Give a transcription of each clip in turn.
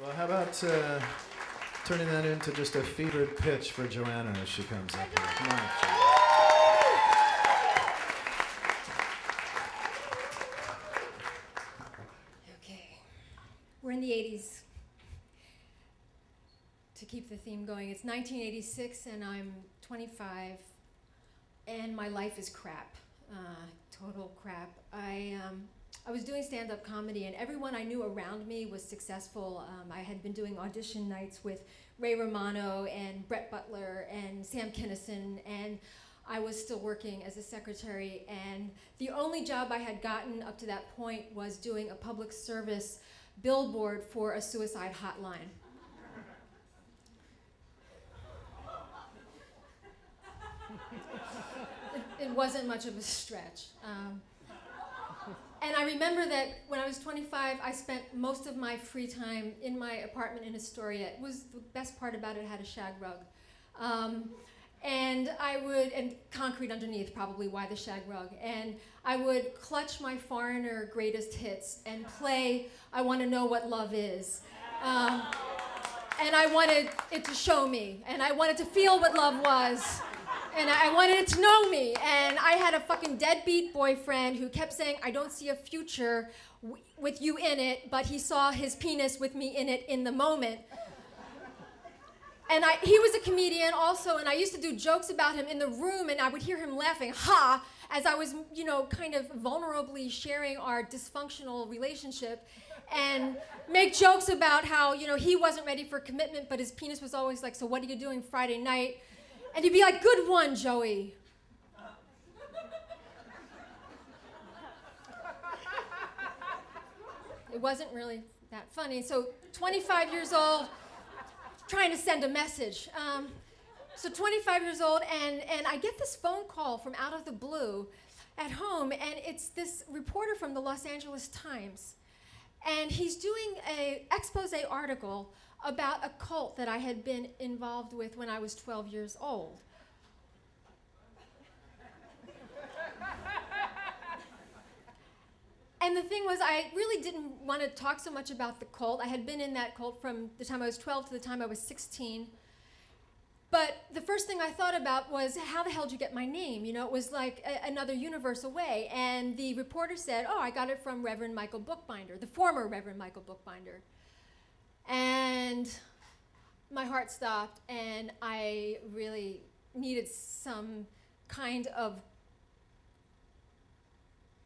Well, how about turning that into just a fevered pitch for Johanna as she comes up here. Come on, Johanna. Okay. We're in the 80s. To keep the theme going, it's 1986 and I'm 25 and my life is crap. Total crap. I was doing stand-up comedy and everyone I knew around me was successful. I had been doing audition nights with Ray Romano and Brett Butler and Sam Kinison, and I was still working as a secretary, and the only job I had gotten up to that point was doing a public service billboard for a suicide hotline. It wasn't much of a stretch. And I remember that when I was 25, I spent most of my free time in my apartment in Astoria. It was the best part about it, had a shag rug. And concrete underneath, probably why the shag rug. And I would clutch my Foreigner greatest hits and play I Want to Know What Love Is. And I wanted it to show me, and I wanted to feel what love was. And I wanted it to know me. And I had a fucking deadbeat boyfriend who kept saying, I don't see a future with you in it, but he saw his penis with me in it in the moment. And he was a comedian also, and I used to do jokes about him in the room, and I would hear him laughing, ha, as I was, you know, kind of vulnerably sharing our dysfunctional relationship, and make jokes about how, you know, he wasn't ready for commitment, but his penis was always like, so what are you doing Friday night? And he'd be like, good one, Joey. It wasn't really that funny. So 25 years old, trying to send a message. So 25 years old, and I get this phone call from out of the blue at home, and it's this reporter from the Los Angeles Times. And he's doing an expose article about a cult that I had been involved with when I was 12 years old. And the thing was, I really didn't want to talk so much about the cult. I had been in that cult from the time I was 12 to the time I was 16. But the first thing I thought about was, how the hell did you get my name? You know, it was like another universe away. And the reporter said, oh, I got it from Reverend Michael Bookbinder, the former Reverend Michael Bookbinder. And my heart stopped, and I really needed some kind of,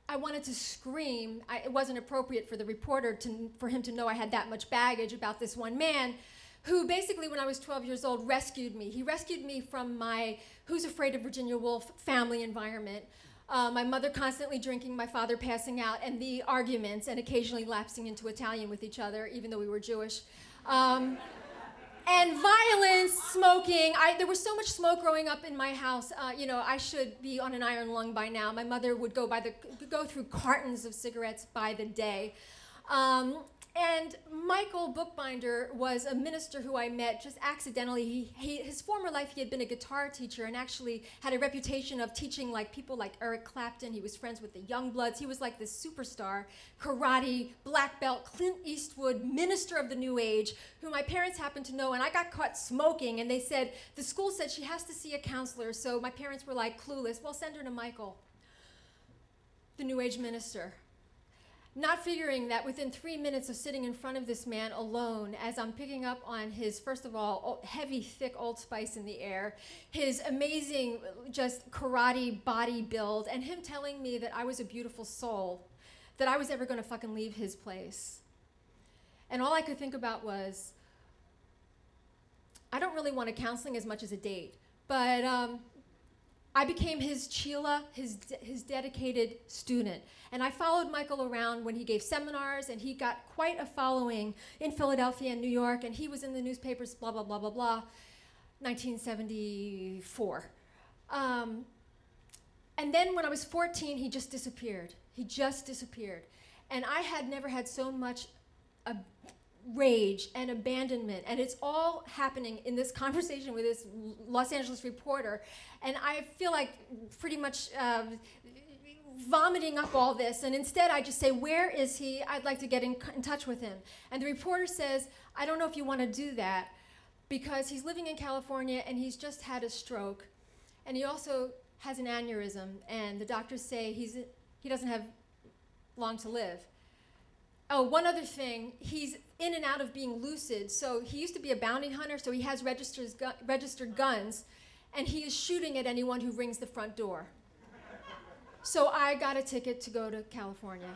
I wanted to scream. It wasn't appropriate for the reporter for him to know I had that much baggage about this one man who basically, when I was 12 years old, rescued me. He rescued me from my Who's Afraid of Virginia Woolf family environment. My mother constantly drinking, my father passing out, and the arguments, and occasionally lapsing into Italian with each other, even though we were Jewish. And violence, smoking. There was so much smoke growing up in my house. You know, I should be on an iron lung by now. My mother would go through cartons of cigarettes by the day. And Michael Bookbinder was a minister who I met just accidentally. His former life, he had been a guitar teacher and actually had a reputation of teaching like people like Eric Clapton. He was friends with the Youngbloods. He was like this superstar, karate, black belt, Clint Eastwood, minister of the New Age, who my parents happened to know. And I got caught smoking, and they said, the school said she has to see a counselor. So my parents were like clueless. Well, send her to Michael, the New Age minister. Not figuring that within 3 minutes of sitting in front of this man alone, as I'm picking up on his, first of all, heavy, thick Old Spice in the air, his amazing, just karate body build, and him telling me that I was a beautiful soul, that I was ever going to fucking leave his place. And all I could think about was, I don't really want a counseling as much as a date, but I became his Chila, his dedicated student. And I followed Michael around when he gave seminars, and he got quite a following in Philadelphia and New York, and he was in the newspapers, blah, blah, blah, blah, blah, 1974. And then when I was 14, he just disappeared. He just disappeared. And I had never had so much rage and abandonment, and it's all happening in this conversation with this Los Angeles reporter, and I feel like pretty much vomiting up all this, and instead I just say, where is he? I'd like to get in touch with him. And the reporter says, I don't know if you want to do that, because he's living in California and he's just had a stroke, and he also has an aneurysm, and the doctors say he doesn't have long to live. Oh, one other thing, he's in and out of being lucid. So he used to be a bounty hunter, so he has registered guns, and he is shooting at anyone who rings the front door. So I got a ticket to go to California.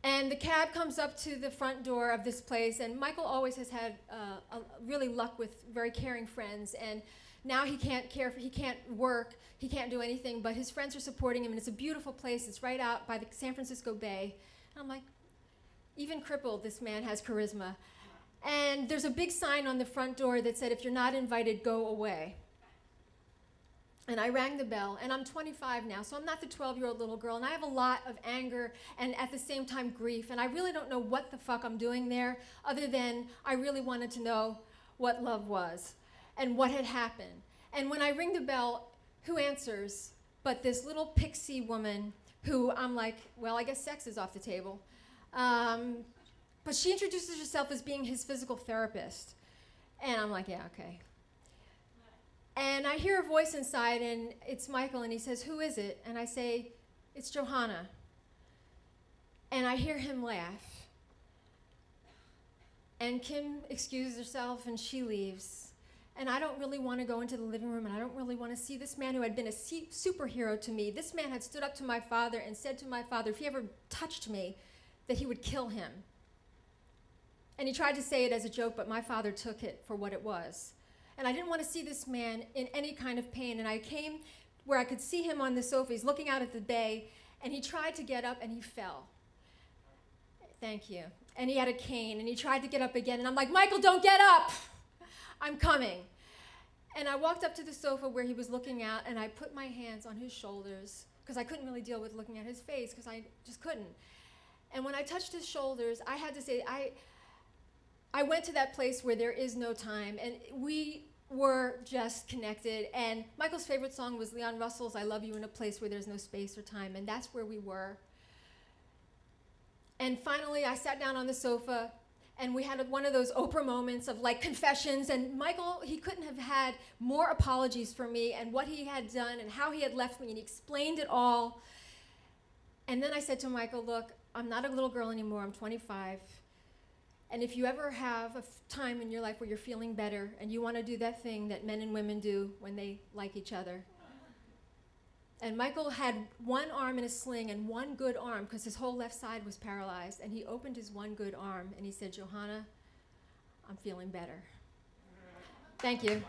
And the cab comes up to the front door of this place, and Michael always has had really luck with very caring friends, and now he can't he can't work, he can't do anything, but his friends are supporting him, and it's a beautiful place. It's right out by the San Francisco Bay. And I'm like, even crippled, this man has charisma. And there's a big sign on the front door that said, if you're not invited, go away. And I rang the bell, and I'm 25 now, so I'm not the 12-year-old little girl, and I have a lot of anger and at the same time grief, and I really don't know what the fuck I'm doing there, other than I really wanted to know what love was and what had happened. And when I ring the bell, who answers but this little pixie woman who I'm like, well, I guess sex is off the table. But she introduces herself as being his physical therapist. And I'm like, yeah, okay. And I hear a voice inside, and it's Michael, and he says, who is it? And I say, it's Johanna. And I hear him laugh. And Kim excuses herself, and she leaves. And I don't really want to go into the living room, and I don't really want to see this man who had been a superhero to me. This man had stood up to my father and said to my father, if he ever touched me, that he would kill him. And he tried to say it as a joke, but my father took it for what it was. And I didn't want to see this man in any kind of pain. And I came where I could see him on the sofa. He's looking out at the bay, and he tried to get up, and he fell. Thank you. And he had a cane, and he tried to get up again. And I'm like, Michael, don't get up. I'm coming. And I walked up to the sofa where he was looking out, and I put my hands on his shoulders, because I couldn't really deal with looking at his face, because I just couldn't. And when I touched his shoulders, I had to say, I went to that place where there is no time, and we were just connected. And Michael's favorite song was Leon Russell's I Love You in a Place Where There's No Space or Time, and that's where we were. And finally, I sat down on the sofa, and we had one of those Oprah moments of like confessions, and Michael, he couldn't have had more apologies for me and what he had done and how he had left me, and he explained it all. And then I said to Michael, look, I'm not a little girl anymore, I'm 25. And if you ever have a time in your life where you're feeling better and you want to do that thing that men and women do when they like each other. And Michael had one arm in a sling and one good arm because his whole left side was paralyzed. And he opened his one good arm and he said, Johanna, I'm feeling better. Thank you.